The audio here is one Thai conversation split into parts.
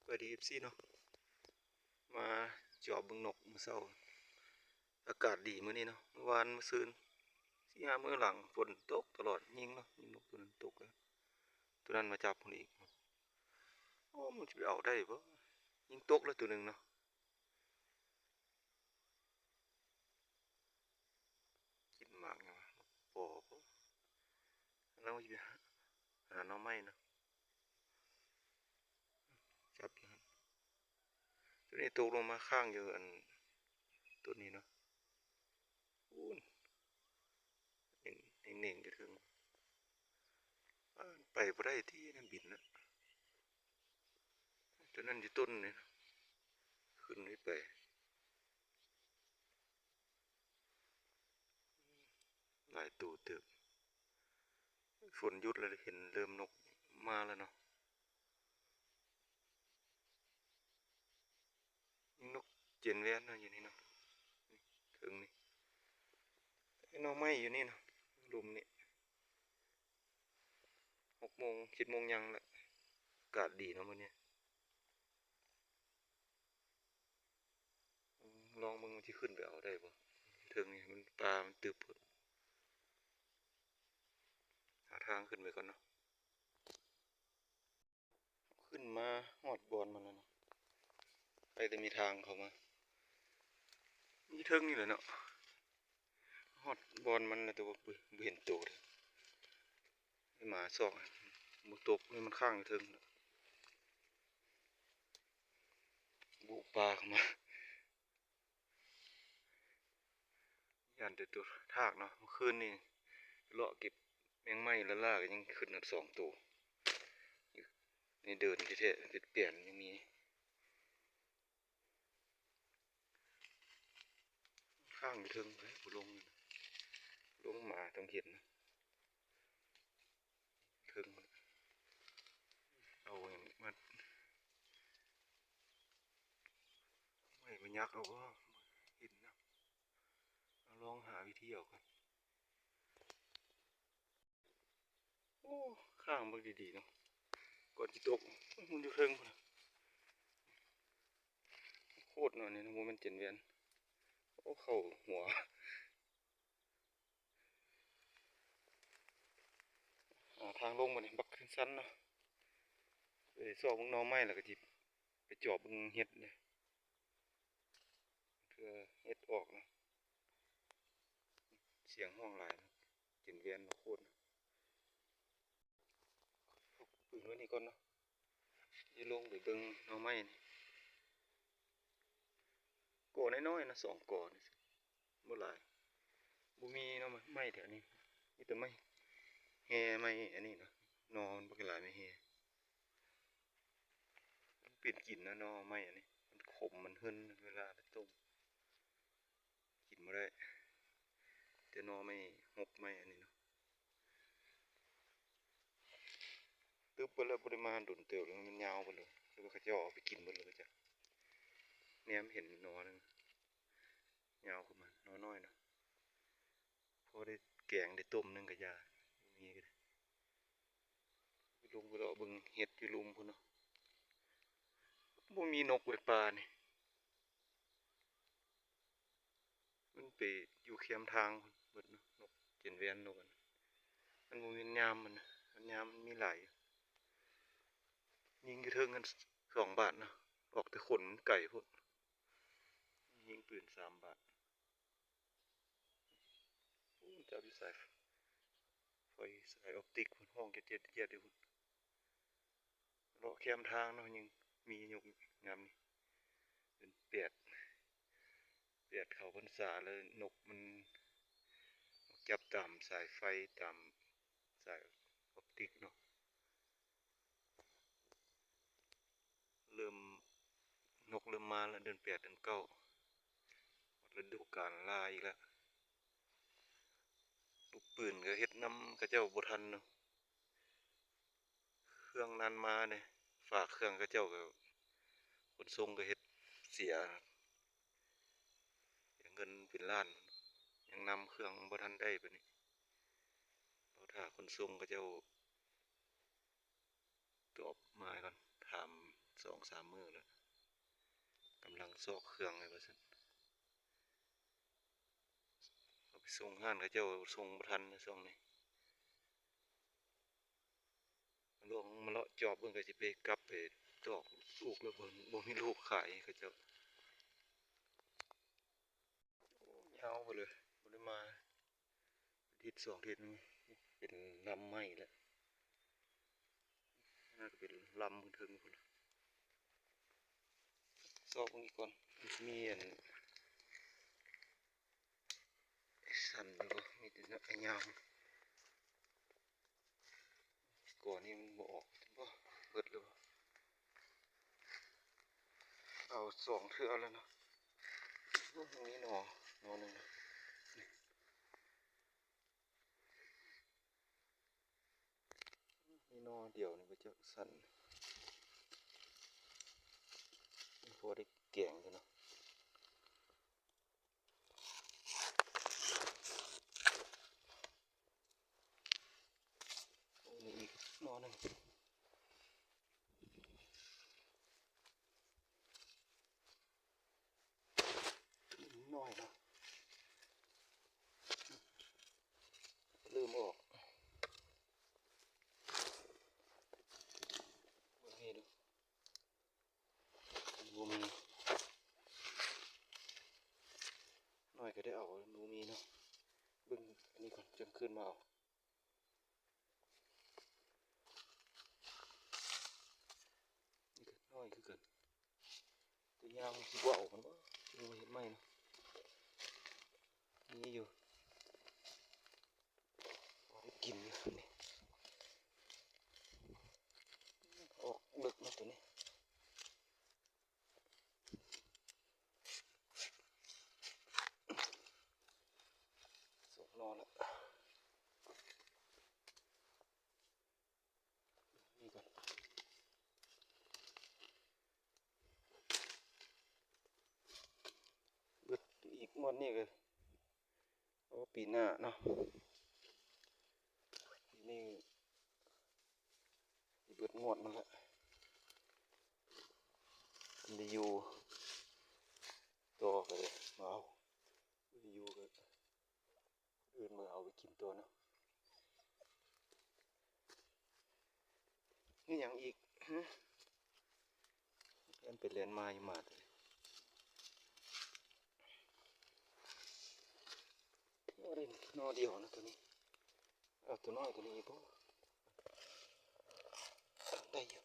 สวัสดีFCเนาะมาจอบเบิ่งนกมื้อเช้าอากาศดีมื้อนี้เนาะเมื่อวานมื้อซืน4-5มื้อหลังฝนตกตลอดยิงเนาะยิงนกตัวนั้นตกแล้วตัวนั้นมาจับพุ่นอีกโอ้มันสิไปเอาได้บ่ยิงตกแล้วตัวหนึงเนาะกินหมากหยังวะปอบ่แล้วมันสิไปหาหน่อไม้เนาะจับอยู่หั่นตัวนี้ตกลงมาข้างอยู่อันต้นนี้เนาะอู้นเน่งๆอยู่ถึงไปบ่ได้ที่นั่นบินนะตัวนั้นอยู่ต้นนี่ขึ้นนี่ไปหลายตัวเติบฝนหยุดแล้วเห็นเริ่มนกมาแล้วเนาะนกเจนแวนนะอยู่นี่เนาะถึงนี่ไอ้หน่อไม้อยู่นี่เนาะหลุมนี่6 โมง7 โมงยังแหละอากาศดีเนาะมื้อนี้ลองมึงมันสิขึ้นไปเอาได้บ่ถึงนี่มันปลามันตึบพุ่นหาทางขึ้นไปก่อนเนาะขึ้นมาฮอดบอนมันแล้วเนาะไปแต่มีทางเข้ามามีถึงนี่แหละเนาะฮอดบอนมันแล้วแต่ว่าบ่เห็นตัวเลยหมาซอกบ่ตกนี่มันข้างอยู่ถึงบุปลาเข้ามาย่านแต่ตัวทากเนาะเมื่อคืนนี่เลาะเก็บแมงไม้ละล่าก็ยังขึ้นอีก2 ตัวนี่เดินแท้ๆเปลี่ยนยังมีข้างอยู่ถึงเฮ้ยบ่ลงมาต้องเห็นถึงเอาอย่างมาไม่มันยักเอาบ่เห็นนะเอาลองหาวิธีเอาก่อนโอ้ข้างเบิ่งดีๆเนาะก่อนสิตกมันอยู่เทิงพุ่นน่ะโคตรเนาะนี่บ่แม่นเจ็นแว่นโอ้เข้าหัวทางลงบัดนี้บักขึ้นสันเนาะซอกเบิ่งหน่อไม้แล้วก็สิไปจอบเบิ่งเห็ดเลยเพื่อเห็ดออกเนาะเสียงห้องหลายเนาะเจ็นแว่นโคตรปืนไว้นี่ก่อนเนาะสิลงไปเบิ่งหน่อไม้นี่ก่อน้อยๆนะ2 ก่อนี่บ่หลายบ่มีหน่อไม้แถวนี้มีแต่ไม้แห่ไม้อันนี้เนาะหน่อมันบ่หลายไม้แห่มันเป็นกลิ่นนะหน่อไม้อันนี้มันขมมันหึ่นเวลาไปต้มกินบ่ได้แต่หน่อไม้หกไม้อันนี้เนาะตึบไปแล้วบ่ได้มาโดนเติบแล้วมันยาวไปเลยหรือว่าเขาจะเอาไปกินหมดเลยจ้ะแหนมเห็นหน่อนึงยาวขึ้นมาหน่อน้อยเนาะพอได้แกงได้ต้มนึงก็ยามีก็ได้ไปลงไปเลาะเบิ่งเห็ดอยู่ลุมพุ่นเนาะบ่มีนกไว้ปลานี่มันไปอยู่เคียมทางพุ่นเบิดเนาะนกเจ็นแว่นนกมันบ่มียามมันมันยามมันมีหลายยิงอยู่เทิงกัน2 บาทเนาะออกแต่ขนไก่พุ่นยิงปืน3 บาทโอ้จับอยู่สายไฟสายออปติกพุ่นห้องเจ็ดๆอยู่พุ่นเลาะแคมทางเนาะยังมีนกงามนี่เป็นแปดเข้าพรรษาแล้วนกมันจับตามสายไฟตามสายออปติกเนาะเริ่มนกเริ่มมาแล้วเดือน8เดือน9ฤดูกาลลาอีกแล้วลูกปืนก็เฮ็ดน้ำกระเจ้าบ่ทันเนาะเครื่องนั้นมาเนี่ยฝากเครื่องกระเจ้าก็ขนส่งก็เฮ็ดเสียเงินเป็นล้านยังนำเครื่องบ่ทันได้บัดนี้เราถ้าขนส่งกระเจ้าตอบมาก่อนถามส 2-3 มื้อแล้วกำลังซอกเครื่องเลยว่าซั่นเอาไปส่งห้านเขาเจ้าส่งบ่ทันนะช่วงนี้ลงมาเลาะจอบเบิ่งก็สิไปกลับไปตอกลูกแล้วบ่มีลูกขายเขาเจ้ายาวไปเลยบ่ได้มาอาทิตย์2อาทิตย์นึงเป็นลำไม้แล้วน่าจะเป็นลำถึงพุ่นซอกเบิ่งอีกก่อนมีอันสั่นอยู่บ่มีแต่ไอ้ยาวก่อนนี้มันบ่ออกบ่เบิดเลยบ่เอา2เทื่อแล้วเนาะมีหน่อหนึงมีหน่อเดียวนี่บ่จักสั่นพอได้แกงอยู่เนาะมีอีกหน่อหนึงน้อยเนาะลืมออกบ่มีดูบ่มีน้อยก็ได้เอาบ่มีเนาะเบิ่งอันนี้ก่อนจังขึ้นมาเอานี่ก็น้อยคือกันตัวยาวสิบ่เอามันบ่จังว่าเฮ็ดใหม่เนาะมีอยู่พอได้กินอยู่นี่ออกลึกเนาะตัวนี้สองนอนแล้วนี่ก่อนเบิดอีกหมดนี่ก็เอาปีหน้าเนาะปีนี้สิเบิดงวดมันละมันได้อยู่ต่อไปเลยมาเอามันได้อยู่ก็อื่นมาเอาไปกินตัวเนาะนี่อย่างอีกเล่นเป็นเล่นมาอยู่มาเลยนอได้นอเดียวนะตัวนี้เอาตัวน้อยตัวนี้อีกบ่ได้อยู่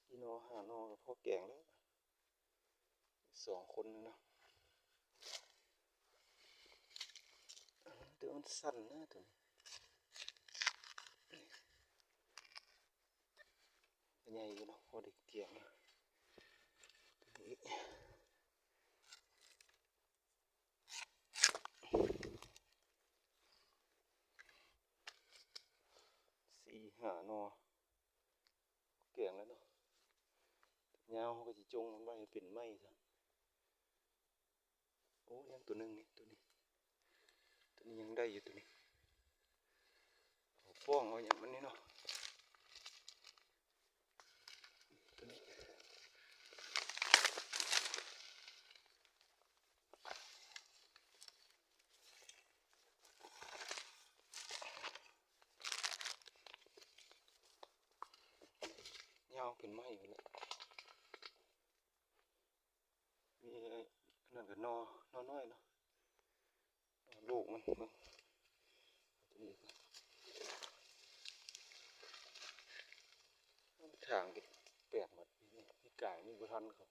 อีนอหานอกับพ่อแกงแล้ว2 คนนึงเนาะตัวมันสั้นนะตัวนี้ใหญ่อยู่เนาะพอได้เกี่ยงนะตัวนี้4-5 นอแกงแล้วเนาะยาวเขาก็จะจงมันไว้เป็นไม้ซะโอ้ยังตัวนึงนี่ตัวนี้ยังได้อยู่ตัวนี้เอาป้องเอาอย่างมันนี่เนาะตัวนี้ยาวเป็นไม้อยู่แล้วมีนั่นก็นอน้อยเนาะลูกมันตัวนี้ทางก็แปลกหมดนี่พี่กายนี่บุทันเขา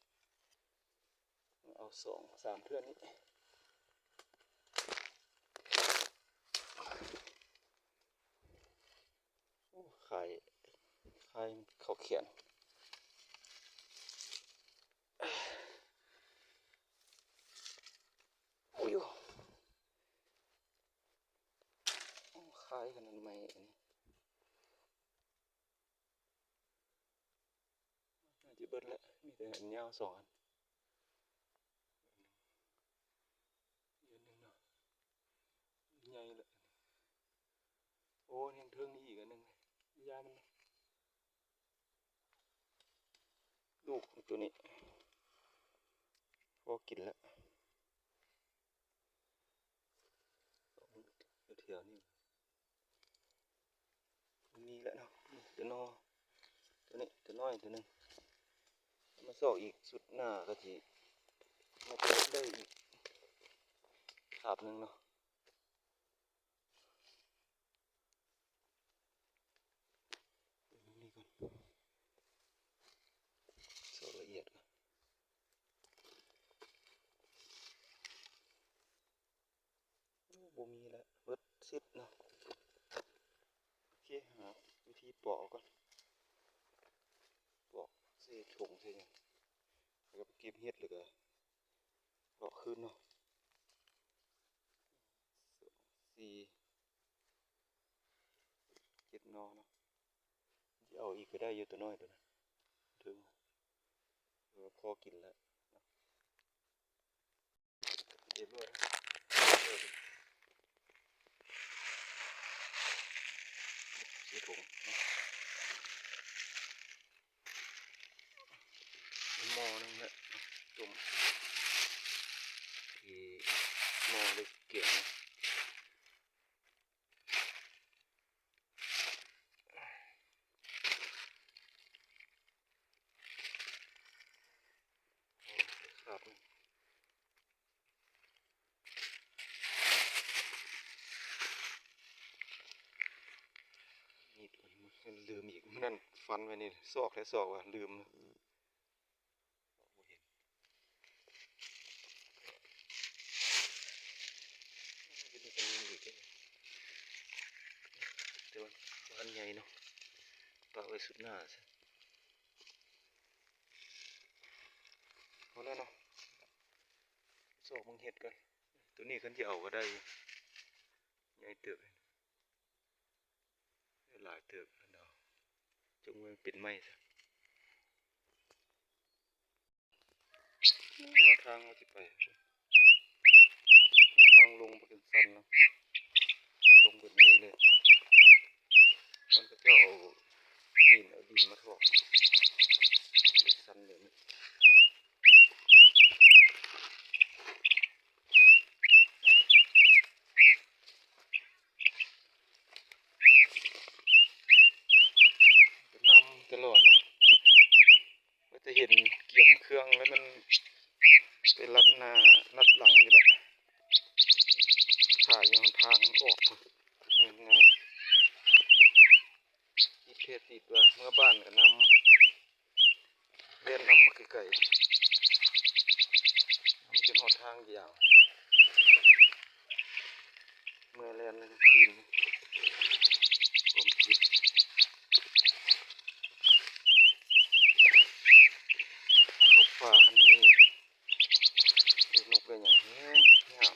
เอา2-3เทื่อนี้ขายเขาเขียนโอ้ยขายขนาดไม่อันนี้น่าจะเบิดแล้วมีแต่อันยาว2 อัน โอ้ยังเทิงนี่อีกอันหนึงยามันลูกตัวนี้พอกินแล้วแถวนี้มีแล้วเนาะตัวนอตัวนี้ตัวน้อยตัวหนึงมาสอกอีกสุดหน้าก็ทีมาเติมได้อีกขาบหนึ่งเนาะนี่ก่อนสอกละเอียดก่อนบ่มีแล้วเบิดซิดเนาะโอเคหาวิธีปอกก่อนปอกเส้ถงเส้ยังแล้วก็ไปเก็บเห็ดเลยก็ปอกคืนเนาะสี่เจ็ดนอเนาะจะเอาอีกก็ได้อยู่ตัวน้อยตัวนั้นถึงพอกินแล้วเรียบร้อยใส่ถุงหม้อนึงแหละตุ่มที่หม้อได้เกี่ยวนะครับนี่มันลืมอีกมันนั่นฟันไว้นี่ซอกและซอกว่ะลืมนะเดี๋ยวอันใหญ่เนาะปะไว้สุดหน้าเอาแล้วเนาะซอกมึงเห็ดกันตัวนี้คันที่เอาก็ได้ใหญ่เติบหลายเติบเนาะจงมันเป็นไม้ซะมาทางเราจะไปทางลงไปเป็นสันเนาะลงแบบนี้เลยมันก็จะเอาดินมาทอกเลยสันเลยนะนำตลอดเนาะก็จะเห็นเกี่ยมเครื่องแล้วมันไปรัดหน้ารัดหลังอยู่แหละถ่ายยังทางออกง่ายๆติดเพศติดว่าเมื่อบ้านก็นำเล่นนำมาไกลๆนำจนหอดทางอย่างเมื่อเล่นในคืนผมคิดเขาป่าคันนี้เด็กนกได้อย่างแห้งงาม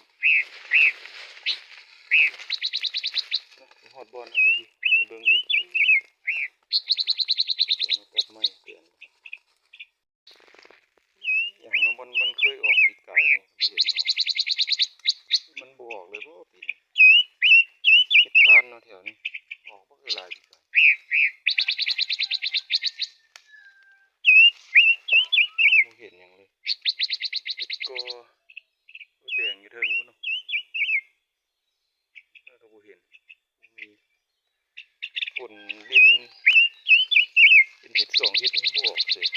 หอดบอลนะจริงๆเบิ่งอีกจะมาตัดไม้เปลี่ยนอย่างน้ำมันเคยออกปีกไก่เนี่ยเห็นออกมันบออกเลยเพราะปีนี้เห็ดทานเนาะแถวนี้ออกก็คือลายปีกไก่ไม่เห็นอย่างเลยเห็ดก็แดงอยู่เทิงพุ่นเนาะแล้วก็บ่เห็นมีฝนดินเป็นทิศสองทิศนี่บ่ออกเสร็จ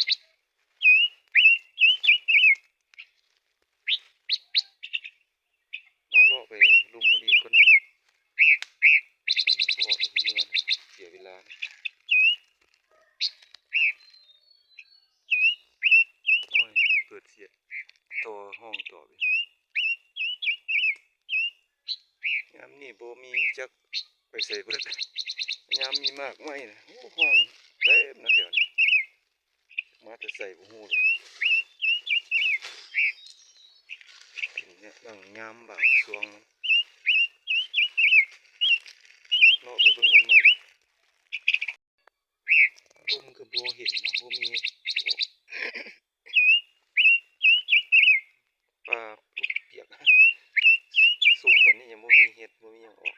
น้องรอไปลุมมันอีกก็เนาะมันบ่ออกเลยเมื่อนะเสียเวลาโอ้ยเปิดเสียต่อห้องต่อไปยามนี่บ่มีจักไปใส่เบิดยามมีมากไม่นะโอ้ห้องเต็มนะแถวนี้มาจะใส่บ่ฮู้เลยเนี่ยบางยามบางช่วงเลาะไปเบิ่งมันใหม่ลมก็บ่เห็นนะบ่มีปลาเปียกซุ้มปานนี้ยังบ่มีเห็ดบ่มีหยังออก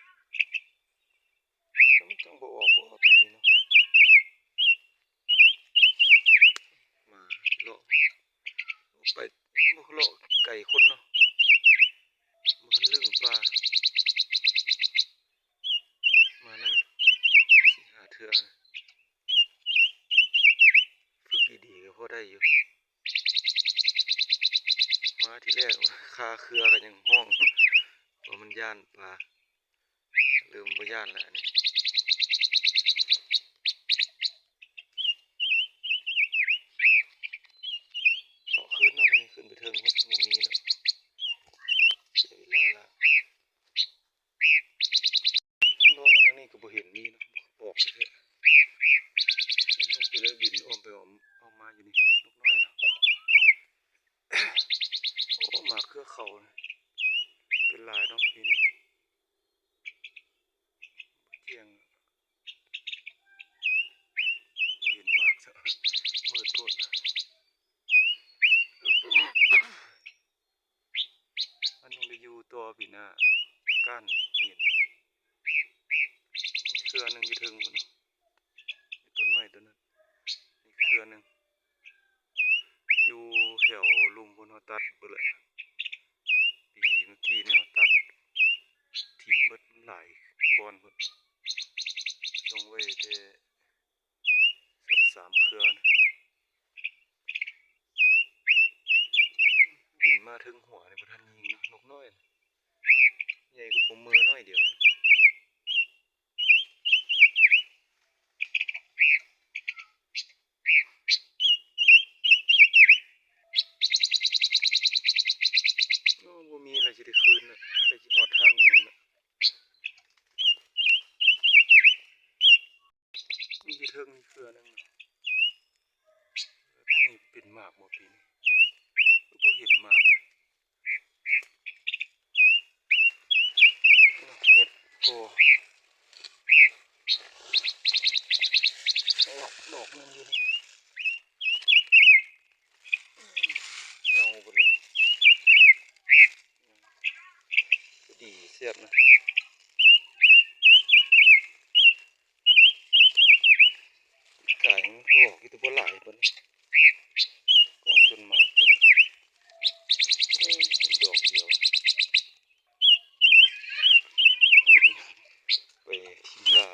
ทีแรกคาเครือกันยังห้องว่ามันย่านปลาเริ่มบ่ย่านแล้วอันนี้เอาขึ้นเนาะมันนี่ขึ้นไปเทิงหมดมุมนี้เนาะเสียเวลาละเลาะมาทางนี้ก็บ่เห็นมีเนาะออกเถอะนกไปเลยบินอ้อมไปอ้อมมาอยู่นี่นกน้อยเนาะโอ้หมาเครือเขาเป็นลายเนาะปีนี้เที่ยงบ่เห็นหมากซะมืดโพดมันยังได้อยู่ตัวปีหน้าเนาะก้านเห็นมีเครือหนึงอยู่เทิงพุ่นเนาะต้นไม้ต้นนั้นนี่เครือหนึงอยู่แถวลุมพุ่นเฮาตัดเบิดแหละปีเมื่อกี้เนี่ยเฮาตัดทิ่มเบิดหลายบอนพุ่นลงไว้แต่2-3 เครือนะบินมาถึงหัวนี่บ่ทันยิงเนาะนกน้อยนะใหญ่กว่าผมมือน้อยเดียวนะโอ้บ่มีอะไรสิได้คืนน่ะไปสิฮอดทางหยังน่ะมีอยู่เทิงนี่เครือหนึงน่ะนี่เป็นหมากบ่ปีนี้บ่เห็นหมากเว้ยเฮ็ดโอ้ดอกนึงอยู่นี่เน่าเบิดเลยก็ดีเสียบนะกายมันก็ออกอยู่แต่บ่หลายเบิดกองต้นหมากต้นเห็นดอกเดียวนะคืนไปทิมล่า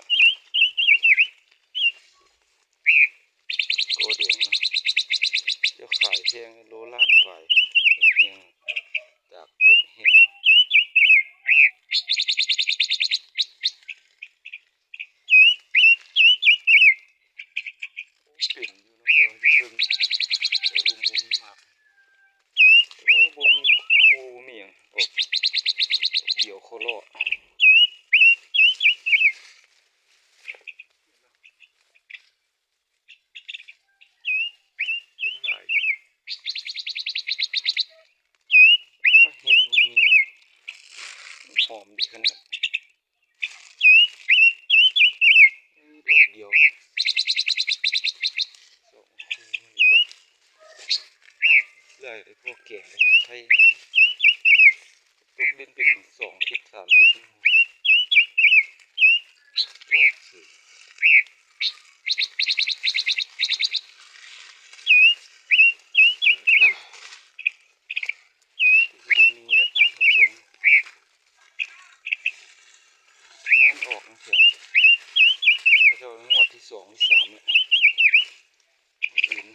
ก็แดงเนาะเดี๋ยวขายแพงโลล้านปลายแพงจากปุ๊บแห้งเนาะเป็นอยู่เนาะแต่ว่าอยู่เทิงแต่ลุมบ่มีหมากบ่มีคู่บ่มีหยังออกเดี่ยวโคโลกินหลายอยู่เห็ดบ่มีเนาะหอมดีขนาดดอกเดียวนะ2 คู่มาอยู่ก่อนได้พวกแก่เลยนะไทยตกดินเป็น2 ทิศ3 ทิศออกสิมีแล้วมันสูงน้ำออกนะเสียงเขาจะงวดที่2ที่3แล้วอื่น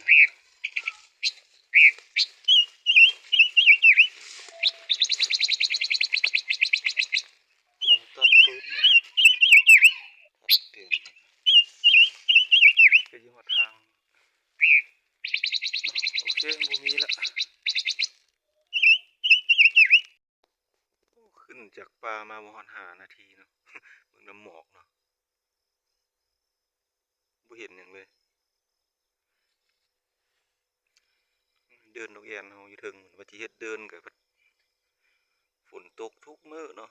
ต้องตัดฟื้นนะตัดเปลี่ยนไปยังทางโอเคบ่มีละขึ้นจากป่ามาบ่ฮอด5 นาทีเนาะเบิ่งน้ำหมอกเนาะบ่เห็นหยังเลยเดินนกแอ่นเฮาอยู่เทิงเหมือนว่าสิเฮ็ดเดินก็ฝนตกทุกมื้อเนาะ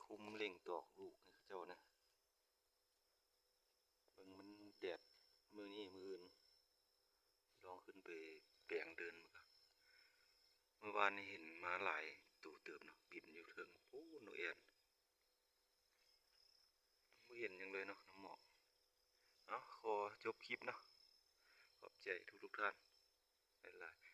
คุมเร่งตอกลูกให้เขาเจ้านะเบิ่งมันแดดมื้อนี้มื้ออื่นลองขึ้นไปแปลงเดินมาเมื่อวานนี้เห็นม้าหลายตู่เติบเนาะบินอยู่เทิงโอ้นกแอ่นบ่เห็นหยังเลยเนาะน้ำหมอกขอจบคลิปเนาะขอบใจทุกท่านหลายๆ